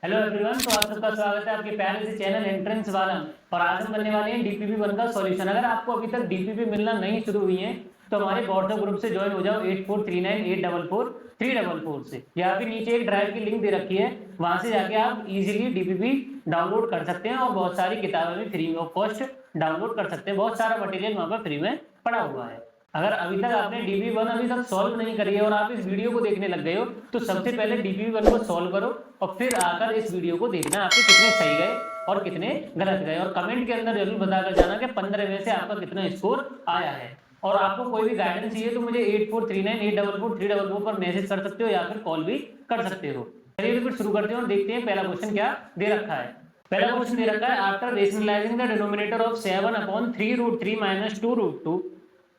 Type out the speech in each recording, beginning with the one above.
Hello everyone, तो आप सबका स्वागत है आपके प्यारे से चैनल एंट्रेंस वाला। और आज हम करने वाले हैं डीपीपी 1 का सॉल्यूशन। अगर आपको अभी तक डीपीपी मिलना नहीं शुरू हुई है तो हमारे व्हाट्सएप ग्रुप से ज्वाइन हो जाओ 8439844344 से, या फिर नीचे एक ड्राइव की लिंक दे रखी है, वहां से जाके आप इजीली डीपीपी डाउनलोड कर सकते हैं और बहुत सारी किताबें भी फ्री ऑफ कॉस्ट डाउनलोड कर सकते हैं। बहुत सारा मटेरियल वहां पर फ्री में पड़ा हुआ है। अगर अभी तक आपने डीपीपी 1 अभी तक सॉल्व नहीं करी है और आप इस वीडियो को देखने लग गए हो तो सबसे पहले डीपीपी 1 को सॉल्व करो और फिर आकर इस वीडियो को देखना आपके कितने सही गए और कितने गलत गए। और कमेंट के अंदर जरूर बताकर जाना कि 15 में से आपका कितना स्कोर आया है। और आपको कोई भी गाइडेंस चाहिए तो मुझे 8439844344 पर मैसेज कर सकते हो या फिर कॉल भी कर सकते हो। चलिए फिर शुरू करते हैं और देखते हैं पहला क्वेश्चन क्या दे रखा है। पहला क्वेश्चन दे रखा है, after rationalising the denominator of 7/3√3 - 2√2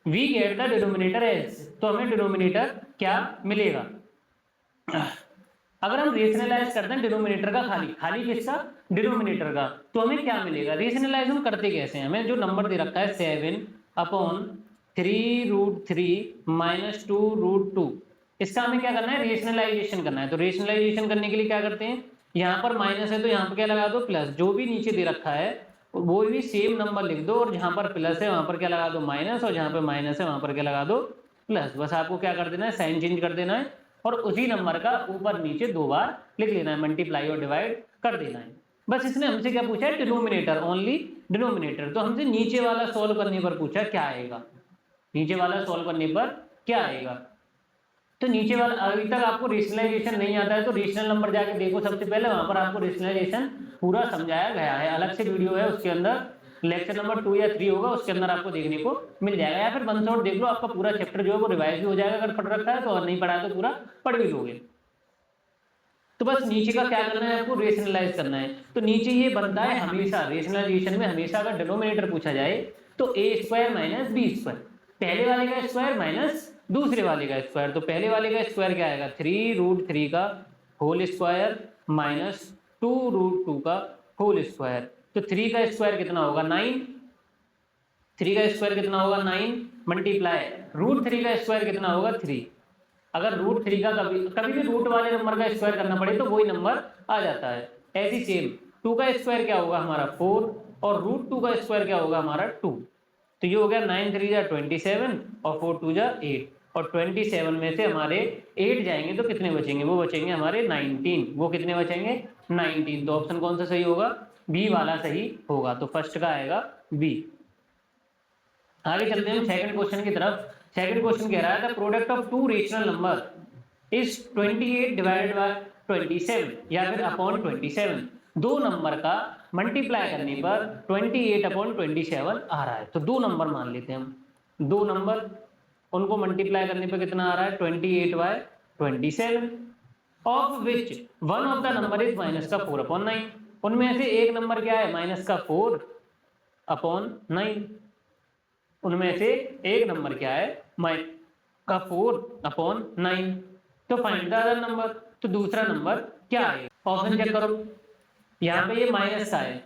we get the denominator as. तो हमें डिनोमिनेटर क्या मिलेगा? अगर हम रेशनलाइज करते हैं डिनोमिनेटर का, खाली खाली किसका? डिनोमिनेटर का, तो हमें क्या मिलेगा? रेशनलाइज हम करते कैसे हैं? हमें जो नंबर दे रखा है 7/3√3 - 2√2, इसका हमें क्या करना है? रेशनलाइजेशन करना है। तो रेशनलाइजेशन करने के लिए क्या करते हैं, यहाँ पर माइनस है तो यहाँ पर क्या लगा दो? प्लस। जो भी नीचे दे रखा है वो भी सेम नंबर लिख दो और जहां पर प्लस है वहां पर क्या लगा दो? माइनस। और जहां पर माइनस है वहां पर क्या लगा दो? प्लस। बस आपको क्या कर देना है? साइन चेंज कर देना है और उसी नंबर का ऊपर नीचे 2 बार लिख लेना है, मल्टीप्लाई और डिवाइड कर देना है। बस इसने हमसे क्या पूछा है? Denominator, only denominator. तो हमसे नीचे वाला सॉल्व करने पर पूछा क्या आएगा, नीचे वाला सॉल्व करने पर क्या आएगा। तो नीचे वाला, अभी तक आपको रेशनलाइजेशन नहीं आता है तो रेशनल नंबर जाके देखो सबसे पहले, वहां पर आपको रेशनलाइजेशन पूरा समझाया गया है। अलग से वीडियो है, उसके अंदर लेक्चर नंबर 2 या 3 होगा, उसके अंदर आपको देखने को मिल जाएगा। या फिर वन शॉट देख लो, आपका पूरा चैप्टर जो है वो रिवाइज भी हो जाएगा अगर पढ़ रखा है तो, और नहीं पढ़ा तो पूरा पढ़ भी लोगे। तो बस नीचे का क्या करना है आपको? रेशनलाइज करना है। तो नीचे ये बनता है हमेशा, रेशनलाइजेशन में हमेशा अगर डिनोमिनेटर पूछा जाए तो a² - b², पहले वाले का स्क्वायर माइनस दूसरे वाले का स्क्वायर। तो पहले वाले का स्क्वायर क्या आएगा? 3√3 का होल स्क्वायर माइनस 2√2 का होल स्क्वायर। तो 3 का स्क्वायर कितना होगा? 9। 3 का स्क्वायर कितना होगा? 9 मल्टीप्लाई √3 का स्क्वायर कितना होगा? 3। अगर √3 का कभी भी रूट वाले नंबर का स्क्वायर करना पड़े तो वही नंबर आ जाता है। ऐसी सेम 2 का स्क्वायर क्या होगा हमारा? 4 और √2 का स्क्वायर क्या होगा हमारा? 2। तो ये हो गया 9 3 जा 27 और 4 2 जा 8। और 27 में से हमारे 8 जाएंगे तो कितने बचेंगे? वो बचेंगे हमारे 19। वो कितने बचेंगे? 19। तो ऑप्शन कौन सा सही होगा? बी वाला सही होगा। तो फर्स्ट का आएगा बी। आगे चलते हैं हम सेकंड क्वेश्चन की तरफ। सेकंड क्वेश्चन कह रहा है the product of two rational number is 28 divided by 27 या फिर अपॉन 27। दो नंबर का मल्टीप्लाई करने पर 28/27 आ रहा है। तो दो नंबर मान लेते हैं हम, दो नंबर, उनको मल्टीप्लाई करने पर कितना आ रहा है? 28/27, of which one of the number is -4/9। उनमें से एक नंबर क्या है? -4/9। उनमें से एक नंबर क्या है? -4/9। तो फाइंड द अदर नंबर। तो दूसरा नंबर क्या है? ऑप्शन चेक करो। यहाँ पे ये माइनस का है,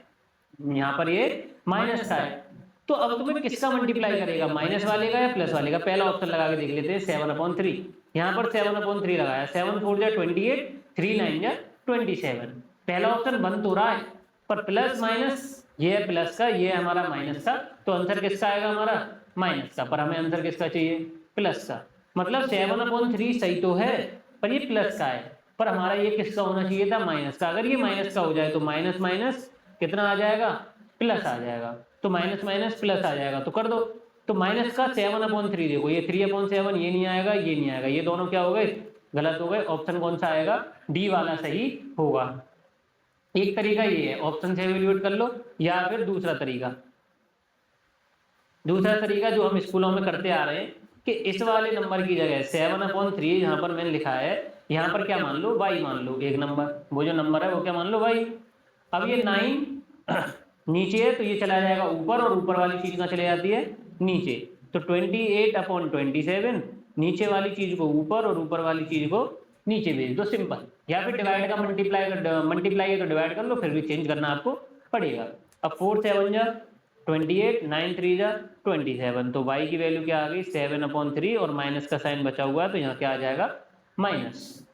यहाँ पर ये माइनस का है। तो अब तुम्हें किसका मल्टीप्लाई करेगा? माइनस वाले का या प्लस वाले का? पहला ऑप्शन लगा के देख लेते हैं, 7/3। यहाँ पर 7/3 लगाया, 7 4 जा 28, 3 9 जा 27। पहला ऑप्शन बन तो रहा है पर प्लस माइनस, ये है प्लस का, ये है हमारा माइनस का। तो आंसर किसका आएगा हमारा? माइनस का। पर हमें आंसर किसका चाहिए? प्लस का। मतलब 7/3 सही तो है पर ये प्लस का है, पर हमारा ये किसका होना चाहिए था? माइनस का। अगर ये माइनस का हो जाए तो माइनस माइनस कितना आ जाएगा? प्लस आ जाएगा। तो माइनस माइनस प्लस आ जाएगा, तो कर दो। तो माइनस का 7/3, देखो ये 3/7, ये नहीं आएगा, ये नहीं आएगा, ये दोनों क्या हो गए? गलत हो गए। ऑप्शन कौन सा आएगा? डी वाला सही होगा। एक तरीका ये है, ऑप्शन से एवेल्यूएट कर लो, या फिर दूसरा तरीका जो हम स्कूलों में करते आ रहे हैं कि इस वाले नंबर की जगह 7/3 जहां पर मैंने लिखा है, यहाँ पर क्या मान लो? y मान लो। एक नंबर, वो जो नंबर है वो क्या मान लो? y। अब ये 9 नीचे है तो ये चला जाएगा ऊपर, और ऊपर वाली चीज कहाँ चले जाती है? नीचे। तो 28/27 नीचे वाली चीज को ऊपर और ऊपर वाली चीज को नीचे भेज दो, सिंपल। या फिर डिवाइड का मल्टीप्लाई है तो डिवाइड कर लो, फिर भी चेंज करना आपको पड़ेगा। अब 4 7 जा 28, 9 3 जा 27। तो y की वैल्यू क्या आ गई? 7/3, और माइनस का साइन बचा हुआ है तो यहाँ क्या आ जाएगा? माइनस।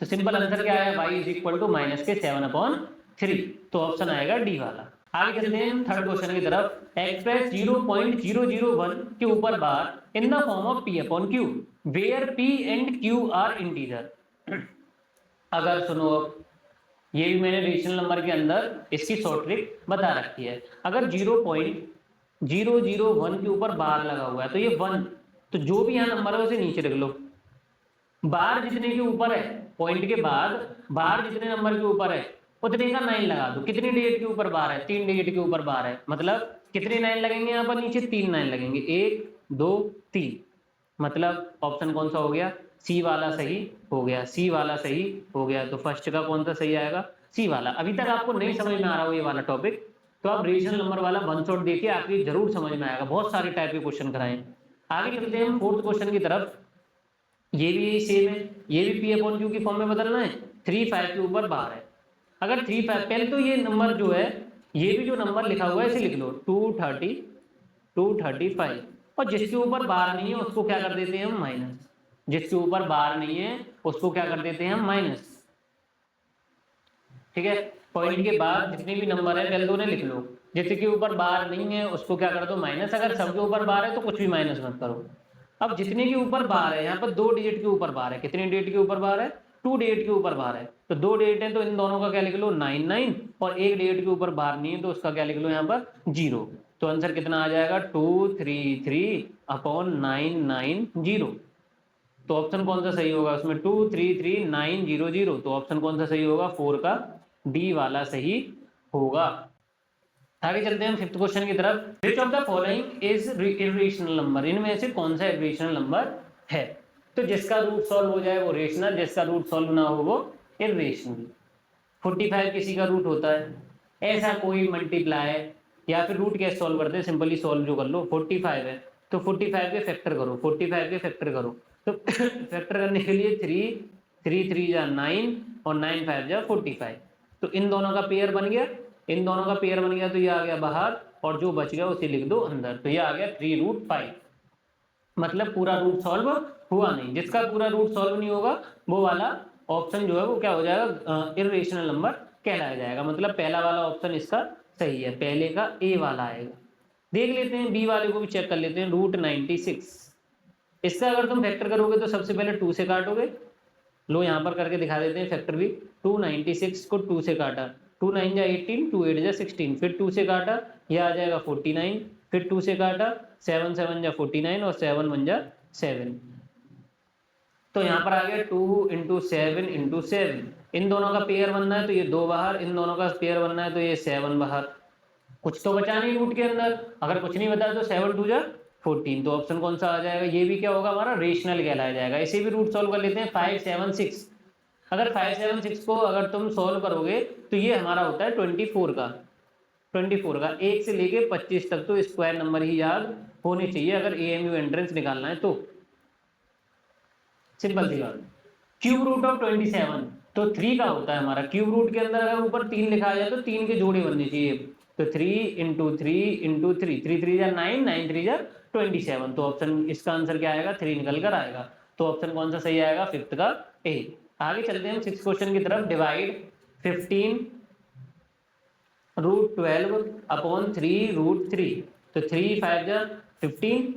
तो सिंपल आंसर क्या आया, y is equal to minus के 7/3। तो ऑप्शन आएगा डी वाला। आगे चलते हैं थर्ड क्वेश्चन की तरफ। एक्सप्रेस 0.001 के ऊपर bar in the form of p upon q where p and q are integer. अगर सुनो, ये भी मैंने रेशनल नंबर के अंदर इसकी शॉर्ट ट्रिक बता रखी है। अगर 0.001 के ऊपर बार लगा हुआ है तो ये 1, तो जो भी यहाँ नंबर है उसे नीचे रख लो। बार जितने के ऊपर है, पॉइंट के बाद बार जितने नंबर के ऊपर है उतने का 9 लगा दो। कितनी डिजिट के ऊपर बार है, 3 डिजिट के ऊपर बार है, मतलब कितने 9 लगेंगे यहाँ पर नीचे, 3 9 लगेंगे, 1 2 3। मतलब ऑप्शन कौन सा हो गया, सी वाला सही हो गया, सी वाला सही हो गया। तो फर्स्ट का कौन सा सही आएगा, सी वाला। अभी तक आपको नहीं समझ में आ रहा हो ये वाला टॉपिक, तो आप रेशनल नंबर वाला वन शॉट देखिए, आपकी जरूर समझ में आएगा। बहुत सारे टाइप के क्वेश्चन कराएं। आगे चलते हैं हम फोर्थ क्वेश्चन की तरफ। ये भी यही सेम है, ये भी पी अपॉन क्यू की फॉर्म में बदलना है। 3 5 के ऊपर बार है। अगर 3 5, पहले तो ये नंबर जो है, ये भी जो नंबर लिखा हुआ है इसे लिख लो 230 235, और जिसके ऊपर बार नहीं है उसको क्या कर देते हैं हम, माइनस। जिसके ऊपर बार नहीं है उसको क्या कर देते हैं हम, माइनस। ठीक है, पॉइंट के बाद जितने भी नंबर है पहले तो उन्हें लिख लो, जिसके ऊपर बार नहीं है उसको क्या कर दो, माइनस। अगर सबके ऊपर बार है तो कुछ भी माइनस मत करो। अब जितने के ऊपर बार है, यहाँ पर 2 डिजिट के ऊपर बार है, कितने डिजिट के ऊपर बार है, 2 डिजिट के ऊपर बार है। तो 2 डिजिट है तो इन दोनों का क्या लिख लो, 9 9, और 1 डिजिट के ऊपर बार नहीं है तो उसका क्या लिख लो यहाँ पर, 0। तो आंसर कितना आ जाएगा, 233 अपॉन 990। तो ऑप्शन कौन सा सही होगा उसमें, 233900। तो ऑप्शन कौन सा सही होगा, 4 का डी वाला सही होगा। आगे चलते हैं फिफ्थ क्वेश्चन की तरफ। Which of the following is irrational number, इनमें से कौन सा इरेशनल नंबर है। तो जिसका रूट सॉल्व हो जाए वो रेशनल, जिसका रूट सॉल्व ना हो वो इरेशनल। 45 किसी का रूट होता है, ऐसा कोई मल्टीप्लाई या फिर रूट कैसे सॉल्व करते हैं, सिंपली सॉल्व जो कर लो। 45 है तो 45 के फैक्टर करो, 45 के फैक्टर करो। तो फैक्टर करने के लिए 3 3 जा 9 और 9 5 जा 45। तो इन दोनों का पेयर बन गया, इन दोनों का पेयर बन गया, तो ये आ गया बाहर, और जो बच गया उसे लिख दो अंदर। तो ये आ गया 3√5। मतलब पूरा रूट सॉल्व हुआ नहीं। जिसका पूरा रूट सॉल्व नहीं होगा वो वाला ऑप्शन जो है वो क्या हो जाएगा, इरेशनल नंबर कहलाया जाएगा। मतलब पहला वाला ऑप्शन इसका सही है, पहले का ए वाला आएगा। देख लेते हैं बी वाले को भी चेक कर लेते हैं। √96, इसका अगर तुम फैक्टर करोगे तो सबसे पहले 2 से काटोगे। लो यहाँ पर करके दिखा देते हैं फैक्टर भी। 296 को 2 से काटा, 2 9 जा 18, 2 8 जा 16, फिर 2 से काटा, यह आ जाएगा 49, फिर 2 से काटा, 7 7 जा 49 और 7 1 जा 7। तो यहाँ पर आ गया 2 × 7 × 7। इन दोनों का पेयर बनना है तो ये 2 बाहर, इन दोनों का पेयर बनना है तो ये 7 बाहर। कुछ तो बचा नहीं रूट के अंदर, अगर कुछ नहीं बता तो 7 2 जा 14। तो ऑप्शन कौन सा आ जाएगा, ये भी क्या होगा हमारा, रेशनल कहलाया जाएगा। इसे भी रूट सॉल्व कर लेते हैं। 5 7 6, अगर 5 7 6 को अगर तुम सॉल्व करोगे तो ये हमारा होता है 24 का। 24 का 1 से लेके 25 तक तो स्क्वायर नंबर ही याद होने चाहिए अगर एएमयू एंट्रेंस निकालना है तो। सिंपल सी बात। क्यूब रूट ऑफ 27 तो 3 का होता है हमारा। क्यूब रूट के अंदर अगर ऊपर 3 लिखा जाए तो 3 के जोड़े बनने चाहिए। तो 3 × 3 × 3, 3 3 जा 9, 9 3 जा 27। तो ऑप्शन इसका आंसर क्या आएगा, 3 निकल कर आएगा। तो ऑप्शन कौन सा सही आएगा, फिफ्थ का ए। आगे चलते हैं हम सिक्स क्वेश्चन की तरफ। Divide 15 √12 upon 3√3। तो 3 5 जा 15,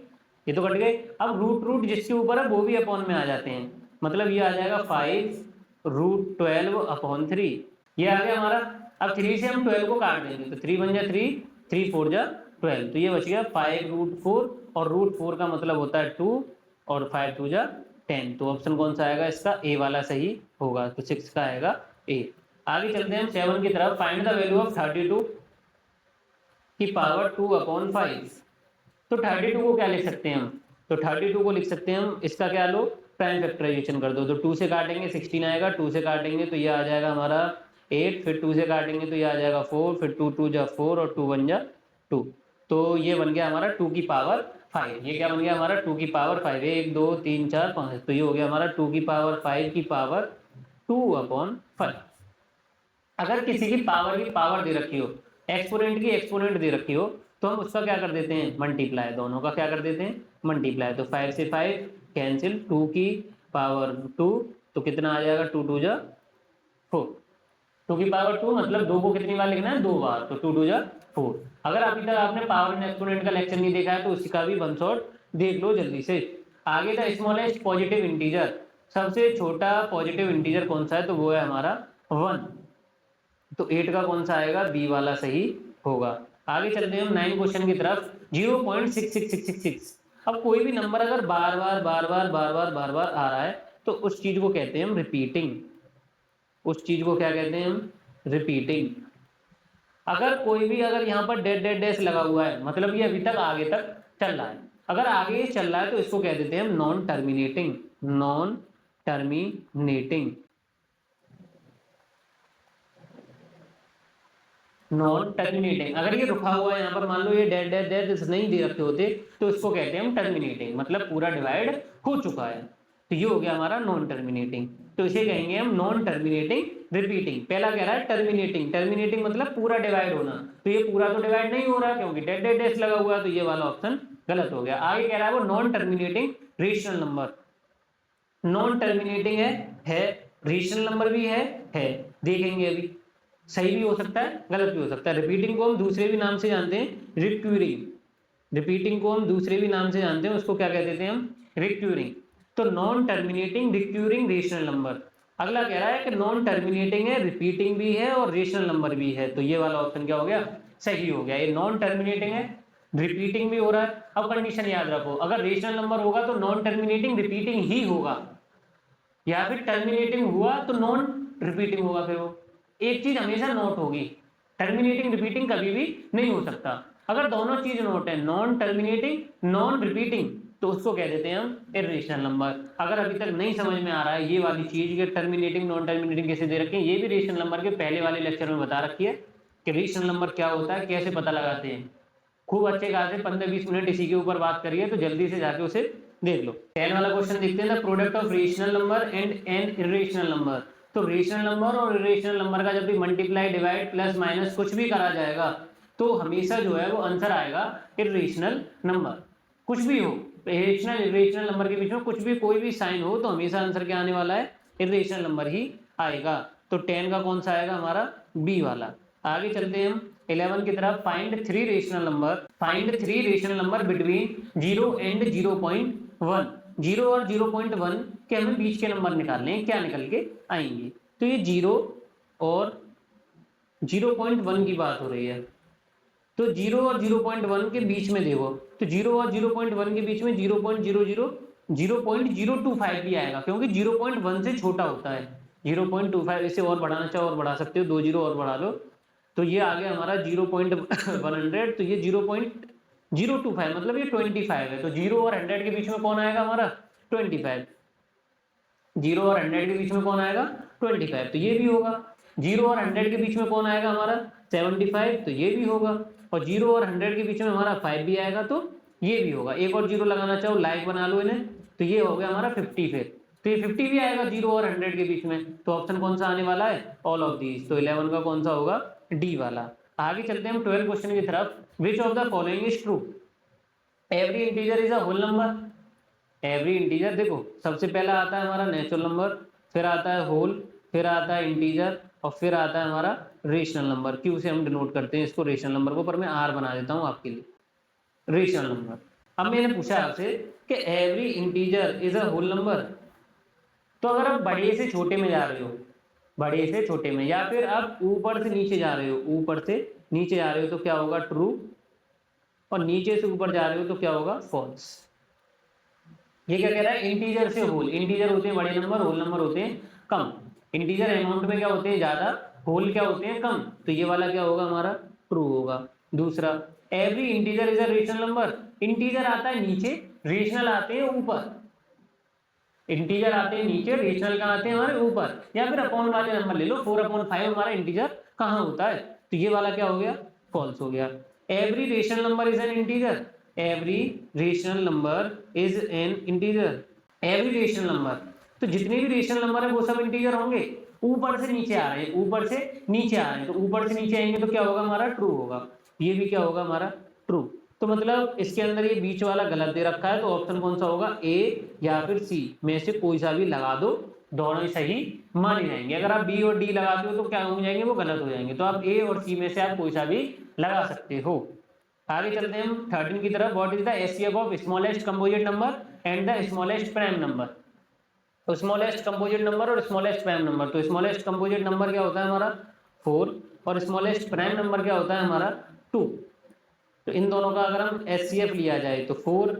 ये तो कट गए। अब रूट जिसके ऊपर है वो भी अपॉन में आ जाते हैं, मतलब ये आ जाएगा 5√12 अपॉन 3। ये आ गया हमारा। अब 3 से हम 12 को काट देंगे तो 3 1 जा 3, 3 4 जा 12। तो ये बच गया 5√4, और √4 का मतलब होता है 2, और 5 2 जा 10। तो ऑप्शन कौन सा आएगा इसका, ए वाला सही होगा। तो 6 का आएगा ए। आगे चलते हैं 7 की तरफ। फाइंड द वैल्यू ऑफ 32 की पावर 2 अपॉन 5। तो 32 को क्या लिख सकते हैं हम, तो 32 को लिख सकते हैं हम, इसका क्या लो, प्राइम फैक्टराइजेशन कर दो। तो 2 से काटेंगे 16 आएगा, 2 से काटेंगे तो ये आ जाएगा हमारा 8, फिर 2 से काटेंगे तो ये आ जाएगा 4, फिर 2 2 जा 4 और 2 1 जा 2। तो ये बन गया हमारा 2 की पावर 5। ये क्या बन गया हमारा, 2 की पावर 5। 1 2 3 4 5, तो ये हो गया हमारा 2 की पावर 5 की पावर 2 अपॉन 5। अगर किसी की पावर दे रखी हो, एक्सपोनेंट की एक्सपोनेंट दे रखी हो, तो हम उसका क्या कर देते हैं, मल्टीप्लाई। दोनों का क्या कर देते हैं, मल्टीप्लाई। तो 5 से 5 कैंसिल, 2 की पावर 2 तो कितना आ जाएगा 2 2 जा 4, 2 की पावर 2 मतलब 2 को कितनी बार लिखना है 2 बार, तो 2 2 जा 4। अगर अभी तक आपने पावर एंड एक्सपोनेंट का लेक्चर नहीं देखा है तो उसका भी वन शॉट देख लो जल्दी से। आगे था स्मॉलेस्ट पॉजिटिव इंटीजर, सबसे छोटा पॉजिटिव इंटीजर कौन सा है, तो वो है हमारा 1। तो 8 का कौन सा आएगा, बी वाला सही होगा। आगे चलते हैं हम 9 क्वेश्चन की तरफ। 0.66666। अब कोई भी नंबर अगर बार बार बार बार बार बार बार बार आ रहा है तो उस चीज को कहते हैं हम रिपीटिंग। उस चीज को क्या कहते हैं हम, रिपीटिंग। अगर कोई भी अगर यहाँ पर डेड डेड डैश लगा हुआ है मतलब ये अभी तक आगे तक चल रहा है, अगर आगे ये चल रहा है तो इसको कह देते हैं हम non terminating. Non terminating, non terminating. अगर ये रुका हुआ है यहाँ पर, मान लो ये डेड डेड डेड नहीं दे रखे होते तो इसको कहते हैं हम टर्मिनेटिंग, मतलब पूरा डिवाइड हो चुका है। तो ये हो गया हमारा नॉन टर्मिनेटिंग, तो इसे कहेंगे हम नॉन टर्मिनेटिंग रिपीटिंग। पहला कह रहा है टर्मिनेटिंग, टर्मिनेटिंग मतलब पूरा डिवाइड होना, तो ये पूरा तो डिवाइड नहीं हो रहा क्योंकि डेड डेड डैश लगा हुआ है, तो ये वाला ऑप्शन गलत हो गया। आगे कह रहा है वो non terminating rational number. Non terminating है रेशनल नंबर भी है, देखेंगे अभी सही भी हो सकता है गलत भी हो सकता है। रिपीटिंग को हम दूसरे भी नाम से जानते हैं रिक्यूरिंग, रिपीटिंग को हम दूसरे भी नाम से जानते हैं, उसको क्या कह देते हैं हम, रिक्यूरिंग। तो non terminating recurring rational number. अगला कह रहा है कि नॉन टर्मिनेटिंग है, रिपीटिंग भी है और रेशनल नंबर भी है, तो ये वाला ऑप्शन क्या हो गया, सही हो गया। ये नॉन टर्मिनेटिंग है, रिपीटिंग भी हो रहा है। अब कंडीशन याद रखो, अगर रेशनल नंबर होगा तो नॉन टर्मिनेटिंग रिपीटिंग ही होगा, या फिर टर्मिनेटिंग हुआ तो नॉन रिपीटिंग होगा। फिर वो एक चीज हमेशा नोट होगी, टर्मिनेटिंग रिपीटिंग कभी भी नहीं हो सकता। अगर दोनों चीज नोट है, नॉन टर्मिनेटिंग नॉन रिपीटिंग, तो उसको कह देते हैं हम इर्रेशनल नंबर। अगर अभी तक नहीं समझ में आ रहा है ये वाली चीज कि टर्मिनेटिंग नॉन टर्मिनेटिंग कैसे दे रखी है, ये भी रेशनल नंबर के पहले वाले लेक्चर में बता रखी है कि रेशनल नंबर क्या होता है, कैसे पता लगाते हैं। खूब अच्छे खासे 15-20 मिनट इसी के ऊपर बात करिए, तो जल्दी से जाके उसे देख लो। 10 वाला क्वेश्चन देखते हैं, the product of rational number and N irrational number. तो रेशनल नंबर और इर्रेशनल नंबर का जब भी मल्टीप्लाई डिवाइड प्लस माइनस कुछ भी करा जाएगा तो हमेशा जो है वो आंसर आएगा इर्रेशनल नंबर। कुछ भी हो, रेशनल इर्रेशनल नंबर के बीच में कुछ भी कोई भी साइन हो तो हमेशा आंसर क्या आने वाला है, इर्रेशनल नंबर ही आएगा। तो 10 का कौन सा आएगा हमारा, बी वाला। आगे चलते हैं हम 11 की तरफ। Find 3 rational number, find 3 rational number between 0 and 0.1। 0 और 0.1 के हमें बीच के नंबर निकालने हैं, क्या निकल के आएंगे। तो ये 0 और 0.1 की बात हो रही है, तो 0 और 0.1 के बीच में देखो, तो 0 और 0.1 के बीच में 0.025 भी आएगा क्योंकि 0.1 से छोटा होता है। 0.25 इसे और बढ़ाना चाहो और बढ़ा सकते हो, 2 0 और बढ़ा लो, तो ये आ गया हमारा 0.100। तो ये 0.025 मतलब ये 25 है, तो 0 और 100 के बीच में कौन आएगा हमारा, 25। 0 और 100 के बीच में कौन आएगा, 25, तो ये भी होगा। 0 और 100 के बीच में कौन आएगा हमारा, 75, तो ये भी होगा। और 0 और 100 के बीच में हमारा 5 भी आएगा, तो ये भी होगा। एक और 0 लगाना चाहो लाइक बना लो इन्हें, तो ये हो गया हमारा 50। फिर तो ये 50 भी आएगा 0 और 100 के बीच में, तो ऑप्शन कौन सा आने वाला है, ऑल ऑफ दीज। तो 11 का कौन सा होगा, डी वाला। आगे चलते हैं हम 12 क्वेश्चन की तरफ। Which of the following is true, every integer is a whole number. Every integer देखो सबसे पहला आता है हमारा नेचुरल नंबर, फिर आता है होल, फिर आता है इंटीजर और फिर आता है हमारा रेशनल नंबर। क्यू से हम डिनोट करते हैं इसको रेशनल नंबर को, पर मैं आर बना देता हूं आपके लिए, रेशनल नंबर। अब मैंने पूछा आपसे कि every integer is a whole number, तो अगर आप बड़े से छोटे में जा रहे हो, बड़े से छोटे में, या फिर आप ऊपर से नीचे जा रहे हो, ऊपर से नीचे जा रहे हो तो क्या होगा, ट्रू, और नीचे से ऊपर जा रहे हो तो क्या होगा, फॉल्स। ये क्या कह रहा है, इंटीजर से होल। इंटीजर होते हैं बड़े नंबर, होल नंबर होते हैं कम। इंटीजर अमाउंट में क्या होते हैं ज्यादा, होल क्या होते हैं कम, तो ये वाला क्या होगा हमारा, ट्रू होगा। दूसरा, every integer is a rational number. Integer आता है नीचे, रेशनल आते हैं ऊपर। इंटीजर आते हैं नीचे, रेशनल कहाँ आते हैं हमारे ऊपर। या फिर अपॉन वाले नंबर ले लो, 4/5 हमारा इंटीजर कहाँ होता है, तो ये वाला क्या हो गया, फॉल्स हो गया। Every rational number is an integer, every rational number is an integer. Every rational number, तो जितने भी रेशनल नंबर है वो सब इंटीजर होंगे। ऊपर से नीचे आ रहे हैं, ऊपर से नीचे आ रहे हैं, तो ऊपर से नीचे आएंगे तो क्या होगा हमारा, ट्रू होगा। ये भी क्या होगा हमारा, ट्रू। तो मतलब इसके अंदर ये बीच वाला गलत दे रखा है, तो ऑप्शन कौन सा होगा, ए या फिर सी में से कोई सा भी लगा दो, दोनों ही सही माने जाएंगे। अगर आप बी और डी लगाते हो तो क्या हो जाएंगे, वो गलत हो जाएंगे। तो आप ए और सी में से आप कोई सा भी लगा सकते हो। आगे चलते हैं हम 13 की तरफ। What is the HCF of smallest composite number and the smallest prime number. तो स्मॉलेस्ट कंपोजिट नंबर और स्मॉलेस्ट प्राइम नंबर, तो स्मॉलेस्ट कंपोजिट नंबर क्या होता है हमारा 4 और स्मॉलेस्ट प्राइम नंबर क्या होता है हमारा 2। तो इन दोनों का अगर हम एचसीएफ लिया जाए तो 4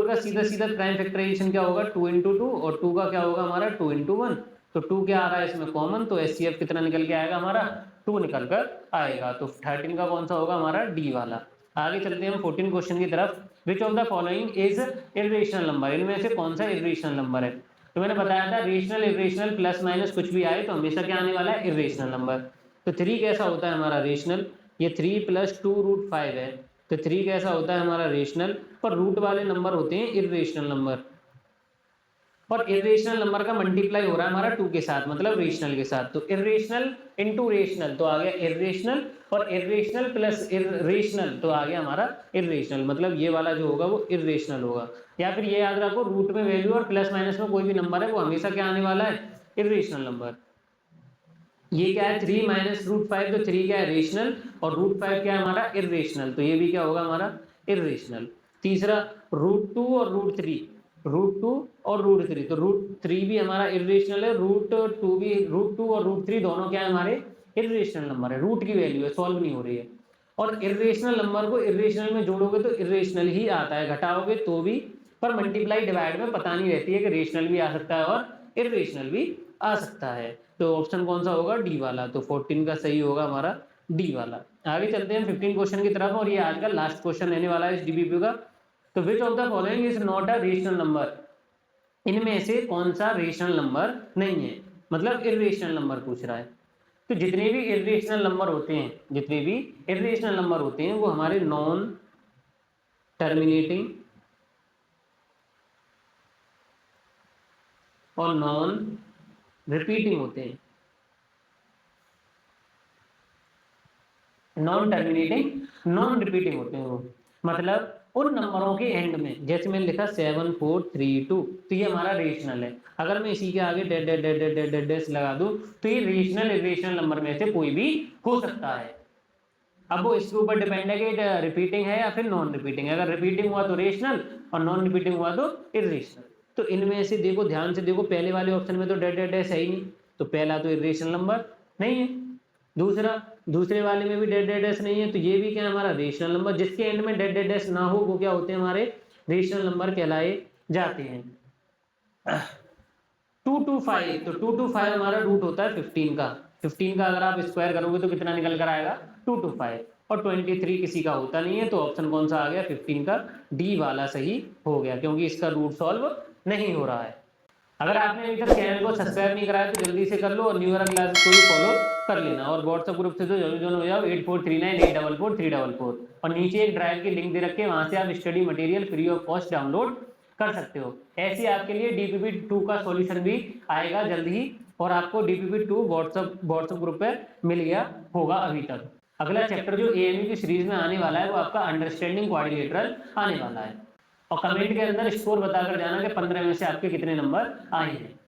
का सीधा सीधा प्राइम फैक्टराइजेशन क्या होगा 2 × 2 और 2 का क्या होगा हमारा 2 × 1। तो 2 क्या आ रहा है इसमें कॉमन, तो एचसीएफ कितना निकल के आएगा हमारा 2 निकल कर आएगा। तो 13 का कौन सा होगा हमारा डी वाला। आगे चलते हैं हम 14 क्वेश्चन की तरफ। Which of the following is irrational number, इनमें से कौन सा इर्रेशनल नंबर है। तो मैंने बताया था रेशनल इर्रेशनल प्लस माइनस कुछ भी आए तो हमेशा क्या आने वाला है इर्रेशनल नंबर। तो 3 कैसा होता है हमारा रेशनल, ये 3 + 2√5 है। तो 3 कैसा होता है हमारा रेशनल, पर रूट वाले नंबर होते हैं इर्रेशनल नंबर। और इर्रेशनल नंबर का मल्टीप्लाई हो रहा है हमारा 2 के साथ, मतलब रेशनल के साथ। तो इर्रेशनल इनटू रेशनल तो आ गया इर्रेशनल, और इर्रेशनल प्लस इर्रेशनल तो आ गया हमारा इर्रेशनल। मतलब ये वाला जो होगा वो इर्रेशनल होगा। या फिर ये याद रखो, रूट में वैल्यू और प्लस माइनस में कोई भी नंबर है वो हमेशा क्या आने वाला है इर्रेशनल नंबर। ये क्या है 3 - √5, तो 3 क्या है रेशनल और √5 क्या है हमारा इर्रेशनल, तो ये भी क्या होगा हमारा इर्रेशनल। तीसरा √2 और √3, √2 और √3, तो √3 भी हमारा इर्रेशनल है, √2 और √3 दोनों क्या है हमारे इर्रेशनल नंबर है। रूट की वैल्यू है, सॉल्व नहीं हो रही है। और इर्रेशनल नंबर को इर्रेशनल में जोड़ोगे तो इर्रेशनल ही आता है, घटाओगे तो भी, पर मल्टीप्लाई डिवाइड में पता नहीं रहती है कि रेशनल भी आ सकता है और इर्रेशनल भी आ सकता है। तो ऑप्शन कौन सा होगा डी वाला। तो 14 का सही होगा हमारा डी वाला। आगे चलते हैं 15 क्वेश्चन की तरफ, और ये आज का लास्ट क्वेश्चन रहने वाला है इस डीबीपी का। तो विच of the following is not a rational number, इनमें से कौन सा रेशनल नंबर नहीं है, मतलब इर्रेशनल नंबर पूछ रहा है। तो जितने भी इर्रेशनल नंबर होते हैं, जितने भी इर्रेशनल नंबर होते हैं वो हमारे नॉन टर्मिनेटिंग और नॉन रिपीटिंग होते हैं। नॉन टर्मिनेटिंग नॉन रिपीटिंग होते हैं वो, मतलब उन नंबरों के एंड में, जैसे मैंने लिखा 7 4 3 2, तो ये हमारा रेशनल है। अगर मैं इसी के आगे dead dead dead dead dead dead dash लगा दूं तो ये रेशनल इरेशनल नंबर में से कोई भी हो सकता है। अब वो इसके ऊपर डिपेंड है कि रिपीटिंग है या फिर नॉन रिपीटिंग है। अगर रिपीटिंग हुआ तो रेशनल और नॉन रिपीटिंग हुआ तो इरेशनल। तो इनमें से देखो, ध्यान से देखो, पहले वाले ऑप्शन में तो डेड डेड डैश है ही नहीं, तो पहला तो इरेशनल नंबर नहीं है। दूसरे वाले में भी डेड डेड डैश नहीं है, तो ये भी क्या है हमारा रेशनल नंबर। जिसके एंड में डेड डेड डैश ना हो वो क्या होते हैं हमारे रेशनल नंबर कहलाए जाते हैं। 2 to 5, तो 2 to 5 हमारा रूट होता है 15 का। 15 का अगर आप स्क्वायर करोगे तो कितना निकल कर आएगा 2 to 5, और 23 किसी का होता नहीं है। तो ऑप्शन कौन सा आ गया 15 का डी वाला सही हो गया, क्योंकि इसका रूट सॉल्व नहीं हो रहा है। अगर आपने अभी तक चैनल को सब्सक्राइब नहीं कराया तो जल्दी से कर लो, और न्यू ईयर क्लासेस को भी फॉलो कर लेना, और व्हाट्सएप ग्रुप से तो जरूर ज्वाइन हो जाओ 8439844344, और नीचे एक ड्राइव की लिंक दे रखे, वहां से आप study material free of cost download कर सकते हो। ऐसे आपके लिए डीपीपी 2 का सॉल्यूशन भी आएगा जल्द ही, और आपको डीपीपी 2 व्हाट्सएप ग्रुप पे मिल गया होगा अभी तक। अगला चैप्टर जो एएमयू की सीरीज में आने वाला है वो आपका अंडरस्टैंडिंग क्वाड्रिलेटरल आने वाला है। और कमेंट के अंदर स्कोर बताकर जाना कि 15 में से आपके कितने नंबर आए हैं।